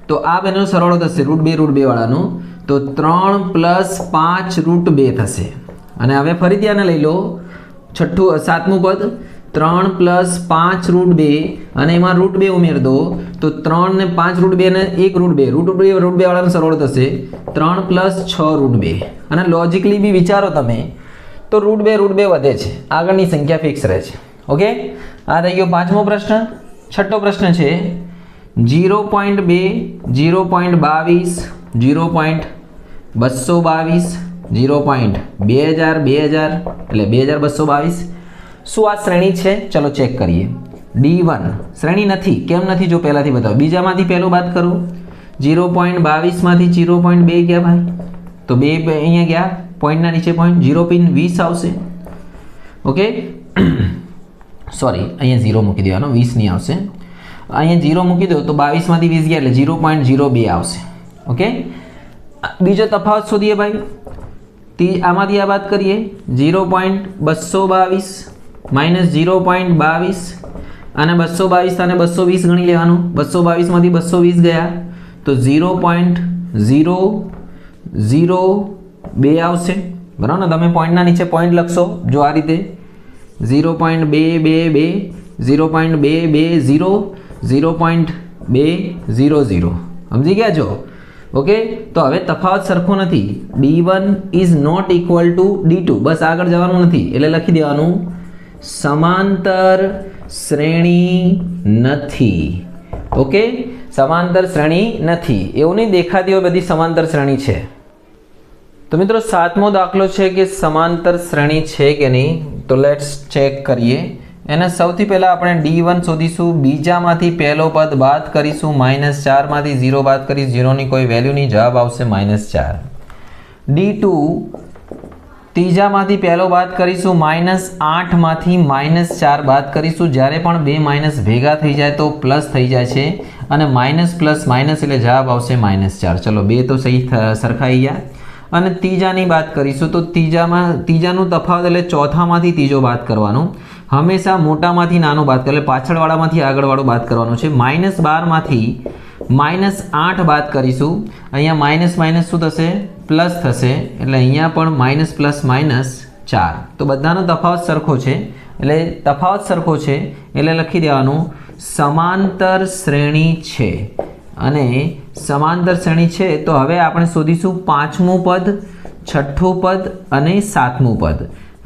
તો આ બેનો સરવાળો થશે રૂટ 2 વાળાનો, તો 3 + 5 રૂટ 2 થશે. અને હવે ફરીથી આને લઈ લો, સાતમું પદ, 3 + 5 રૂટ 2 અને એમાં રૂટ 2 ઉમેર દો, તો 3 ને 5 રૂટ 2 ને 1 રૂટ 2, રૂટ 2 વાળાનો સરવાળો થશે 3 + 6 રૂટ 2. અને લોજિકલી બી વિચારો તમે તો રૂટ 2 વધે છે, આગળની સંખ્યા ફિક્સ રહે છે. ઓકે, આ થઈ ગયો પાંચમો પ્રશ્ન. છઠ્ઠો પ્રશ્ન છે 0.2, 0.22, 0.222, 0.2000 એટલે 2222. શું આ શ્રેણી છે? ચલો ચેક કરીએ. D1 શ્રેણી નથી. કેમ નથી? જો પહેલાથી બતાવો. બીજામાંથી પહેલો બાદ કરો. 0.22 માંથી 0.2 ગયા ભાઈ, તો 2 અહીંયા ગયા, પોઈન્ટના નીચે પોઈન્ટ, 0 પિન 20 આવશે. ઓકે, સોરી, અહીંયા 0 મૂકી દેવાનો, 20 નહીં આવશે. અહીંયા 0 મૂકી દો તો 22 માંથી 20 ગયા એટલે 0.02 આવશે. ઓકે, બીજો તફાવત શોધીએ ભાઈ. આમાંથી આ બાદ કરીએ. 0.222 માઇનસ 0.22 અને 222 અને 220 ગણી લેવાનું. 222 માંથી 220 ગયા તો 0.002 આવશે. બરાબર ને? તમે પોઈન્ટના નીચે પોઈન્ટ લખશો જો આ રીતે 0.222, 0.220, 0.200. સમજી ગયા છો? ઓકે, તો હવે તફાવત સરખો નથી. D1 is not equal to D2. બસ આગળ જવાનું નથી, એટલે લખી દેવાનું સમાંતર શ્રેણી નથી. ઓકે, સમાંતર શ્રેણી નથી. એવું નહીં દેખાતી હોય બધી સમાંતર શ્રેણી છે. તો મિત્રો સાતમો દાખલો છે કે સમાંતર શ્રેણી છે કે નહીં, તો લેટ્સ ચેક કરીએ. એને સૌથી પહેલાં આપણે D1 શોધીશું. બીજામાંથી પહેલો પદ બાદ કરીશું, -4 માંથી 0 બાદ કરીશ, 0ની કોઈ વેલ્યુ નહીં, જવાબ આવશે -4. D2 ત્રીજામાંથી પહેલો બાદ કરીશું, -8 માંથી -4 બાદ કરીશું. જ્યારે પણ બે માઇનસ ભેગા થઈ જાય તો પ્લસ થઈ જાય છે, અને માઇનસ પ્લસ માઇનસ એટલે જવાબ આવશે -4. ચલો, બે તો સહી સરખાઈ ગયા. અને ત્રીજાની વાત કરીશું તો ત્રીજાનું તફાવત એટલે ચોથામાંથી ત્રીજો બાદ કરવાનો. હંમેશા મોટામાંથી નાનો બાદ કરો, એટલે પાછળવાળામાંથી આગળવાળો બાદ કરવાનો છે. -12 માંથી -8 બાદ કરીશું. અહીંયા માઇનસ માઇનસ શું થશે? પ્લસ થશે. એટલે અહીંયા પણ માઇનસ પ્લસ -4. તો બધાનો તફાવત સરખો છે, એટલે તફાવત સરખો છે એટલે લખી દેવાનું સમાંતર શ્રેણી છે. અને સમાંતર શ્રેણી છે તો હવે આપણે શોધીશું પાંચમું પદ, છઠ્ઠું પદ અને સાતમું પદ.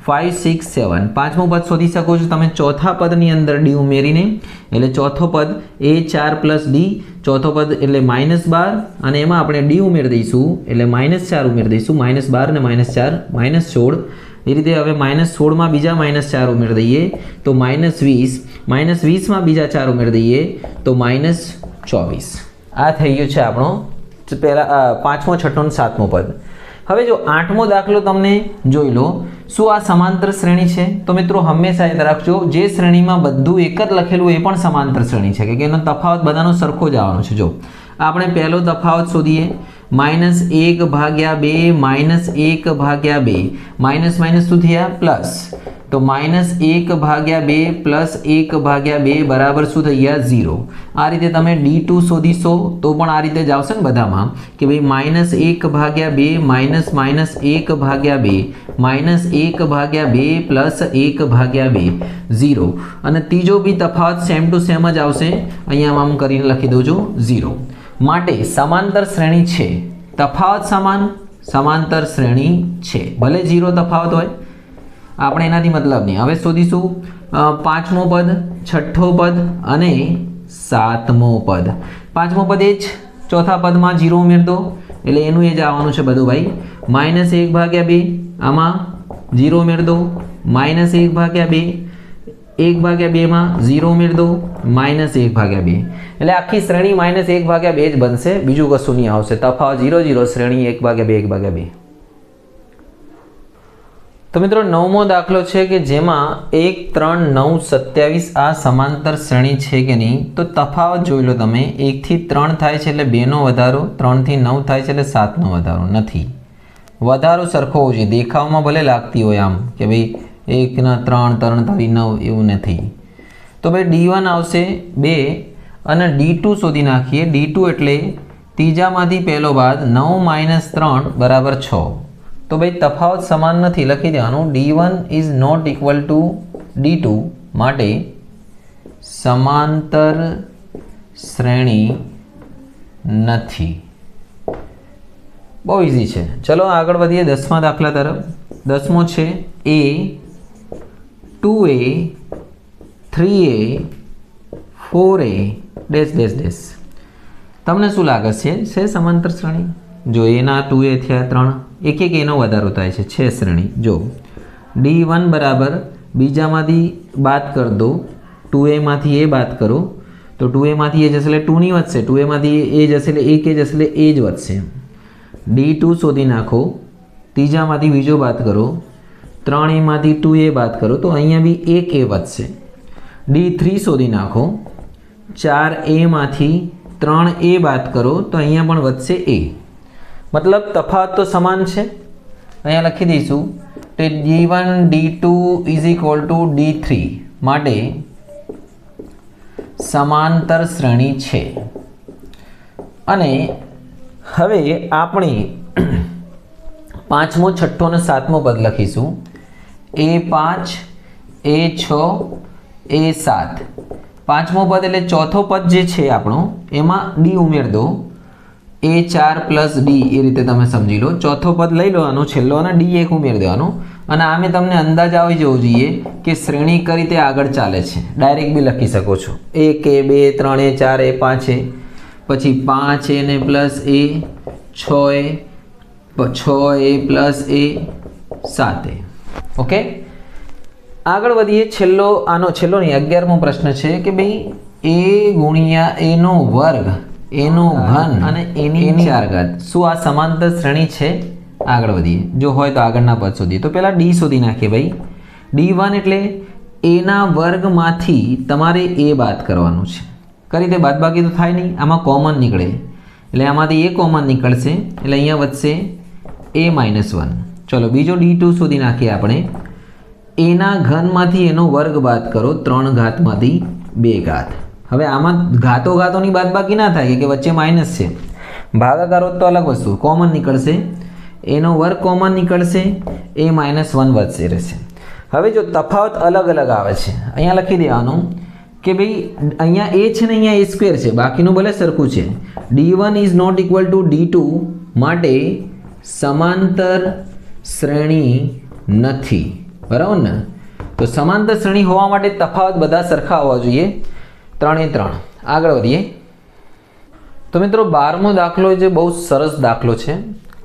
5, 6, 7. પાંચમું પદ શોધી શકો છો તમે ચોથા પદની અંદર ડી ઉમેરીને. એટલે ચોથો પદ A4 + D, ચોથો પદ એટલે -12 અને એમાં આપણે ડી ઉમેરી દઈશું એટલે -4 ઉમેરી દઈશું. -12 ને -4 -16. એ રીતે હવે -16માં બીજા -4 ઉમેરી દઈએ તો -20. -20માં બીજા 4 ઉમેરી દઈએ તો -24. આ થઈ ગયું છે આપણો પહેલા પાંચમો, છઠ્ઠો અને સાતમો પદ. હવે જો આઠમો દાખલો તમને જોઈ લો. શું આ સમાંતર શ્રેણી છે? તો મિત્રો હંમેશા યાદ રાખજો, જે શ્રેણીમાં બધું એક જ લખેલું એ પણ સમાંતર શ્રેણી છે, કે એનો તફાવત બધાનો સરખો જ આવવાનો છે. જો આપણે પહેલો તફાવત શોધીએ. -1/2 -1/2 માઇનસ માઇનસ શું થયા? પ્લસ. તો -1/2 + 1/2 બરાબર શું થઈ ગયા? 0. આ રીતે તમે D2 શોધીશો તો પણ આ રીતે જ આવશે ને બધામાં, કે ભાઈ -1/2 -1/2 -1/2 + 1/2 0. અને ત્રીજો બી તફાવત સેમ ટુ સેમ જ આવશે. અહીંયા આમ કરીને લખી દઉં છું 0. માટે સમાંતર શ્રેણી છે, તફાવત સમાન, સમાંતર શ્રેણી છે, ભલે 0 તફાવત હોય, આપણે એનાથી મતલબ નહીં. હવે શોધીશું પાંચમો પદ, છઠ્ઠો પદ અને સાતમો પદ. પાંચમો પદ એ જ, ચોથા પદમાં 0 ઉમેર દો એટલે એનું એ જ આવવાનું છે બધું ભાઈ. -1/2 આમાં 0 ઉમેર દો, -1/2, 1/2 માં 0 ઉમેર દો, -1/2 એટલે આખી શ્રેણી -1/2 જ બનશે, બીજું કશું નહીં આવશે. તફાવત 0 0, શ્રેણી 1/2 1/2. તો મિત્રો નવમો દાખલો છે કે જેમાં 1 3 9 27 આ સમાંતર શ્રેણી છે કે નહીં. તો તફાવત જોઈ લો તમે, 1 થી 3 થાય છે એટલે 2 નો વધારો, 3 થી 9 થાય છે એટલે 7 નો વધારો નથી. વધારો સરખો હોવો જોઈએ, દેખાવમાં ભલે લાગતી હોય આમ કે ભાઈ 1 ના 3 3 તારી 9 એવું નથી. તો ભાઈ D1 આવશે 2 અને D2 શોધી નાખીએ. D2 એટલે ત્રીજામાંથી પહેલો બાદ 9 - 3 = 6. તો ભાઈ તફાવત સમાન નથી, લખી દેવાનું D1 is not equal to D2, માટે સમાંતર શ્રેણી નથી. બહુ ઇઝી છે. ચલો આગળ વધીએ 10મા દાખલા તરફ. 10મો છે A 2A 3A 4A dash dash dash. તમને શું લાગે છે સમાંતર શ્રેણી? જો એના 2A થયા 3, એક એક એનો વધારો થાય છે શ્રેણી. જો D1 બરાબર બીજામાંથી બાદ કરી દો, 2A માંથી એ બાદ કરો તો 2A માંથી એ જશે એટલે 2 ની વધશે, 2A માંથી એ જશે એટલે 1 એ જશે એટલે એ જ વધશે. D2 શોધી નાખો, ત્રીજામાંથી બીજો બાદ કરો, 3A માંથી 2A બાદ કરો તો અહીંયા બી 1 એ વધશે. D3 શોધી નાખો, 4A માંથી 3A બાદ કરો તો અહીંયા પણ વધશે A. મતલબ તફાવત તો સમાન છે. અહીંયા લખી દઈશું કે D1 D2 = D3, માટે સમાંતર શ્રેણી છે. અને હવે આપણે પાંચમો, છઠ્ઠો અને સાતમો પદ લખીશું. A5 A6 A7. પાંચમો પદ એટલે ચોથો પદ જે છે આપણો, એમાં D ઉમેર દો, A4 + D એ રીતે તમે સમજી લો. ચોથો પદ લઈ લો આનો છેલ્લો અને D1 ઉમેર દેવાનો. અને આમે તમને અંદાજ આવી જવો જોઈએ કે શ્રેણી કઈ રીતે આગળ ચાલે છે. ડાયરેક્ટ બી લખી શકો છો, 1 A 2 3 A 4 A 5 A, પછી 5A ને +A, 6A 6A + A 7A. Okay, આગળ વધીએ. આનો છેલ્લો નહીં, 11મો પ્રશ્ન છે કે ભાઈ A ગુણ્યા A નો વર્ગ, એનો ઘન અને એની 4 ઘાત શું આ સમાંતર શ્રેણી છે? આગળ વધીએ. જો હોય તો આગળના પદ શોધીએ. તો પહેલા D શોધી નાખીએ ભાઈ. D1 એટલે A ના વર્ગમાંથી તમારે A બાદ કરવાનું છે. કઈ રીતે? બાદબાકી તો થાય નહીં, આમાં કોમન નીકળે એટલે આમાંથી A કોમન નીકળશે એટલે અહીંયા વધશે A - 1. ચલો બીજો D2 શોધી નાખીએ આપણે. A ના ઘનમાંથી એનો વર્ગ બાદ કરો, 3 ઘાતમાંથી 2 ઘાત. હવે આમાં ઘાતોની બાદબાકી ના થાય કે વચ્ચે માઇનસ છે, ભાગાકારો તો અલગ વસ્તુ, કોમન નીકળશે, એનો વર્ગ કોમન નીકળશે, A - 1 વધશે રહેશે. હવે જો તફાવત અલગ અલગ આવે છે, અહીંયા લખી દેવાનું કે ભાઈ અહીંયા A છે ને અહીંયા A² છે, બાકીનું ભલે સરખું છે. D1 is not equal to D2, માટે સમાંતર શ્રેણી નથી. બરાબર ને? તો સમાંતર શ્રેણી હોવા માટે તફાવત બધા સરખા હોવા જોઈએ, 3 એ 3. આગળ વધીએ. તો મિત્રો 12મો દાખલો જે બહુ સરસ દાખલો છે,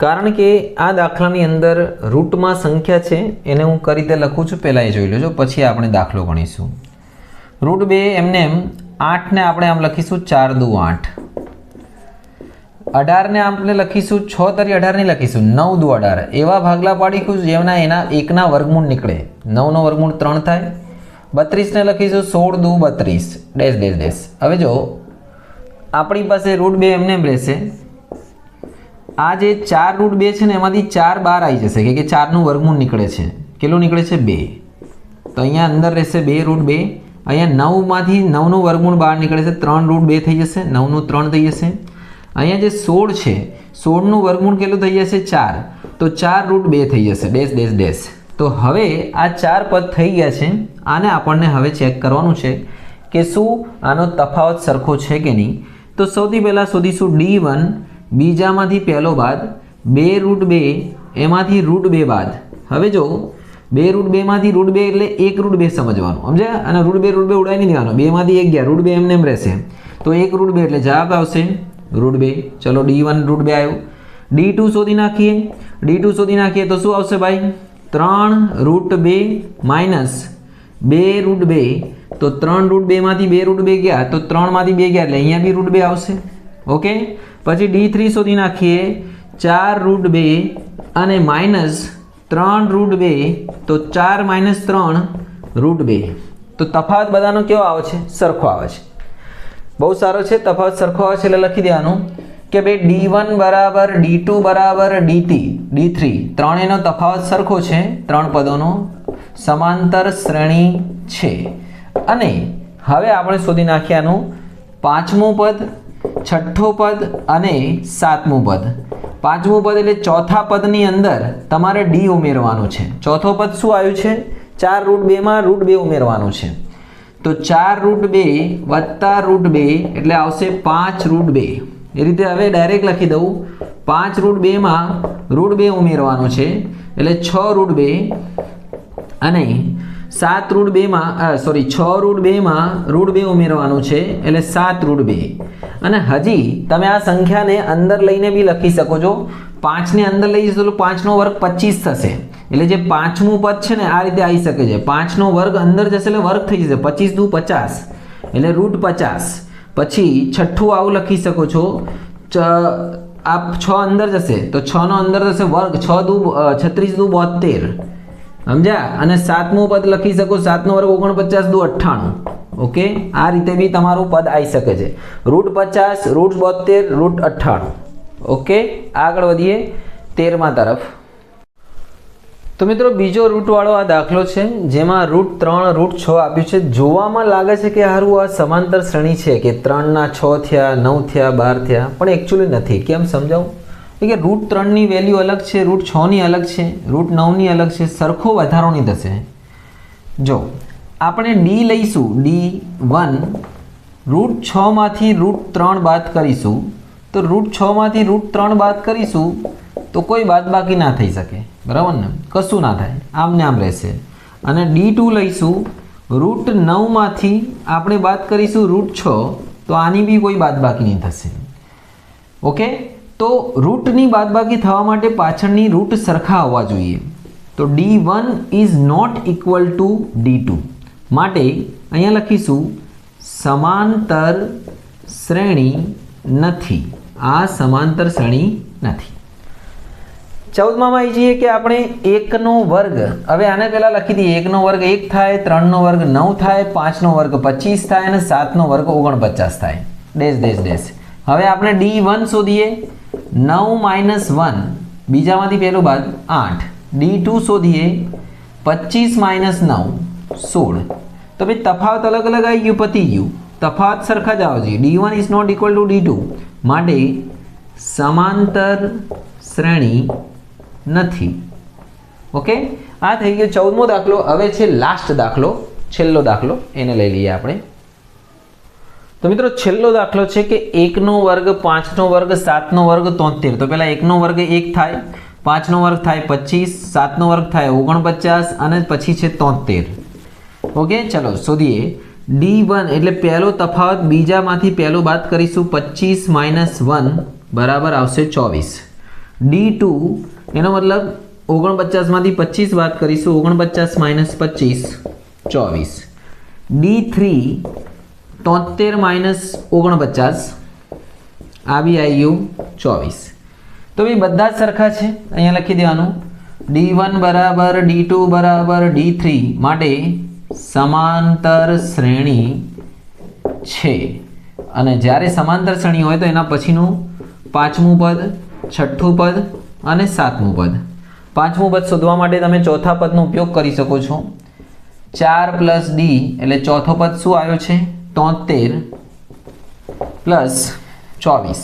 કારણ કે આ દાખલાની અંદર રૂટમાં સંખ્યા છે, એને હું કઈ રીતે લખું છું પહેલાં એ જોઈ લેજો, પછી આપણે દાખલો ગણીશું. રૂટ 2 એમને 8 ને આપણે આમ લખીશું 4 દુ 8, 18 ને આપણે લખીશું 6 તરી 18 ને લખીશું 9 દુ 18. એવા ભાગલા પાડીશું જેના એના 1 ના વર્ગમૂળ નીકળે, 9 નો વર્ગમૂળ 3 થાય. 32 ને લખીશું 16 દુ 32 ડેશ ડેશ ડેશ. હવે જો આપણી પાસે રૂટ 2 એમને એમ રહેશે. આ જે 4 રૂટ 2 છે ને એમાંથી 4 બહાર આવી જશે કે 4 નું વર્ગમૂળ નીકળે છે. કેટલું નીકળે છે? 2. તો અહીંયા અંદર રહેશે 2 રૂટ 2. અહીંયા 9 માંથી 9 નું વર્ગમૂળ બહાર નીકળે છે, 3 રૂટ 2 થઈ જશે, 9 નું 3 થઈ જશે. અહીંયા જે 16 છે, 16 નું વર્ગમૂળ કેટલું થઈ જશે? 4. તો 4 રૂટ 2 થઈ જશે ડેશ ડેશ ડેશ. તો હવે આ 4 પદ થઈ ગયા છે. આને આપણને હવે ચેક કરવાનું છે કે શું આનો તફાવત સરખો છે કે નહીં. તો તો સૌથી પહેલાં શોધીશું D1, બીજામાંથી પહેલો બાદ 2√2, એમાંથી √2 બાદ. હવે જો 2√2 માંથી √2 એટલે 1√2 સમજવાનું, સમજ્યા? અને √2 ઉડાવી નહીં દેવાનો, 2 માંથી 1 ગયા, √2 એમને એમ રહેશે. તો 1√2 એટલે જવાબ આવશે √2. ચલો D1 √2 આવ્યો. D2 શોધી નાખીએ. D2 શોધી નાખીએ તો શું આવશે ભાઈ? 3√2 માઇનસ 2√2. તો 3√2 માંથી 2√2 ગયા તો 3 માંથી 2 ગયા એટલે અહીંયા બી √2 આવશે. ઓકે, પછી D3 શોધી નાખીએ. 4√2 અને માઇનસ 3√2, તો 4 માઇનસ 3 √2. તો તફાવત બધાનો કેવો આવે છે? સરખો આવે છે. બહુ સારો છે, તફાવત સરખો આવે છે એટલે લખી દેવાનું કે ભાઈ D1 બરાબર D2 બરાબર D3, ત્રણેયનો તફાવત સરખો છે, ત્રણ પદોનો સમાંતર શ્રેણી છે. અને હવે આપણે શોધી નાખ્યાનું પાંચમું પદ, છઠ્ઠું પદ અને સાતમું પદ. પાંચમું પદ એટલે ચોથા પદની અંદર તમારે D ઉમેરવાનું છે. ચોથો પદ શું આવ્યું છે? 4√2 માં √2 ઉમેરવાનું છે. તો 4√2 વત્તા √2 એટલે આવશે 5√2. એ રીતે હવે ડાયરેક્ટ લખી દઉં, 5√2 માં √2 ઉમેરવાનું છે એટલે 6√2 અને 7√2 માં 6√2 માં √2 ઉમેરવાનું છે એટલે 7√2. અને હજી તમે આ સંખ્યાને અંદર લઈને બી લખી શકો છો. 5 ને અંદર લઈ જશો તો 5 નો વર્ગ 25 થશે. એટલે જે પાંચમું પદ છે ને આ રીતે આવી શકે છે. 5 નો વર્ગ અંદર જશે એટલે વર્ગ થઈ જશે, 25 દુ 50 એટલે √50. પછી છઠ્ઠું આવું લખી શકો છો, આ 6 અંદર જશે તો 6 નો અંદર જશે વર્ગ, 6 દુ 36 દુ 72, સમજ્યા? અને સાતમું પદ લખી શકો, 7 નો વર્ગ 49 દુ 98. ઓકે, આ રીતે બી તમારું પદ આવી શકે છે, √50, √72, √98. ઓકે, આગળ વધીએ 13મા તરફ. તો મિત્રો બીજો રૂટવાળો આ દાખલો છે જેમાં √3, √6 આપ્યું છે. જોવામાં લાગે છે કે હારું આ સમાંતર શ્રેણી છે કે 3 ના 6 થયા, 9 થયા, 12 થયા, પણ એકચ્યુઅલી નથી. કેમ સમજાવું? કે √3 ની વેલ્યુ અલગ છે, √6 ની અલગ છે, √9 ની અલગ છે, સરખો વધારો નહીં થશે. જો આપણે D લઈશું, D1, √6 માંથી √3 બાદ કરીશું તો √6 માંથી √3 બાદ કરીશું તો કોઈ બાદબાકી ના થઈ શકે, બરાબર ને? કશું ના થાય, આમને આમ રહેશે. અને D2 લઈશું, √9 માંથી આપણે બાદ કરીશું √6 તો આની બી કોઈ બાદબાકી નહીં થશે. ઓકે, તો રૂટની બાદબાકી થવા માટે પાછળની રૂટ સરખા હોવા જોઈએ. તો D1 is not equal to D2 માટે અહીંયા લખીશું સમાંતર શ્રેણી નથી. આ સમાંતર શ્રેણી નથી. 14માં આવી જઈએ કે આપણે 1 નો વર્ગ, હવે આને પહેલા લખી દઈએ. 1 નો વર્ગ 1 થાય, 3 નો વર્ગ 9 થાય, 5 નો વર્ગ 25 થાય અને 7 નો વર્ગ 49 થાય. Dash dash dash. હવે આપણે D1 શોધીએ. 9 માઇનસ 1, બીજામાંથી પહેલું બાદ 8. D2 શોધીએ. 25 માઇનસ 9, 16. તો ભાઈ તફાવત અલગ અલગ આવી ગયું, પતી ગયું. તફાવત સરખા જ આવે છે. D1 is not equal to D2 માટે સમાંતર શ્રેણી નથી. ઓકે, આ થઈ ગયો 14મો દાખલો. હવે છે લાસ્ટ દાખલો, છેલ્લો દાખલો, એને લઈ લઈએ આપણે. તો મિત્રો છેલ્લો દાખલો છે કે 1 નો વર્ગ, 5 નો વર્ગ, 7 નો વર્ગ 73. તો પહેલા 1 નો વર્ગ 1 થાય, 5 નો વર્ગ થાય 25, 7 નો વર્ગ થાય 49 અને પછી છે 73. ઓકે, ચલો શોધીએ. D1 એટલે પહેલો તફાવત, બીજામાંથી પહેલો બાદ કરીશું. 25 માઇનસ 1 બરાબર આવશે 24. D2 એનો મતલબ 49 માંથી 25 બાદ કરીશું. 49 માઇનસ 25, 24. D3 73 માઇનસ 49, આ બી આવી ગયું 24. તો ભાઈ બધા જ સરખા છે, અહીંયા લખી દેવાનું. D1 બરાબર D2 બરાબર D3 માટે સમાંતર શ્રેણી છે. અને જ્યારે સમાંતર શ્રેણી હોય તો એના પછીનું પાંચમું પદ, છઠ્ઠું પદ અને સાતમું પદ. પાંચમું પદ શોધવા માટે તમે ચોથા પદનો ઉપયોગ કરી શકો છો. 4 પ્લસ D એટલે ચોથો પદ શું આવ્યો છે? 73 પ્લસ 24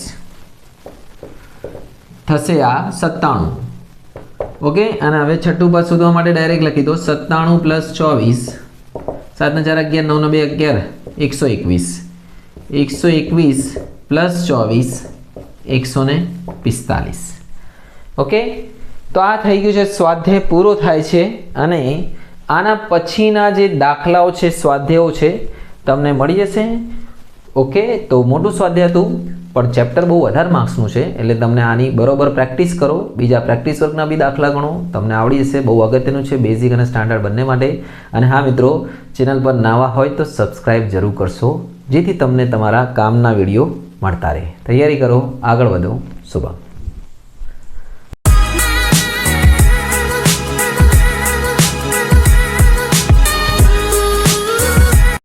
થશે આ 97. ઓકે, અને હવે છઠ્ઠું પદ શોધવા માટે ડાયરેક્ટ લખી દો. 97 પ્લસ 24, 7 ને 4 11, 9 ને 2 11, 121. 121 +24 145. ઓકે, તો આ થઈ ગયું છે સ્વાધ્યાય પૂરો થાય છે અને આના પછીના જે દાખલાઓ છે, સ્વાધ્યાયો છે, તમને મળી જશે. ઓકે, તો મોટું સ્વાધ્યાય હતું પણ ચેપ્ટર બહુ વધારે માર્ક્સનું છે એટલે તમને આની બરોબર પ્રેક્ટિસ કરો. બીજા પ્રેક્ટિસ વર્કના બી દાખલા ગણો, તમને આવડી જશે. બહુ અગત્યનું છે, બેઝિક અને સ્ટાન્ડર્ડ બંને માટે. અને હા મિત્રો, ચેનલ પર નવા હોય તો સબસ્ક્રાઈબ જરૂર કરશો જેથી તમને તમારા કામના વિડીયો મળતા રહે. તૈયારી કરો, આગળ વધો. શુભમ.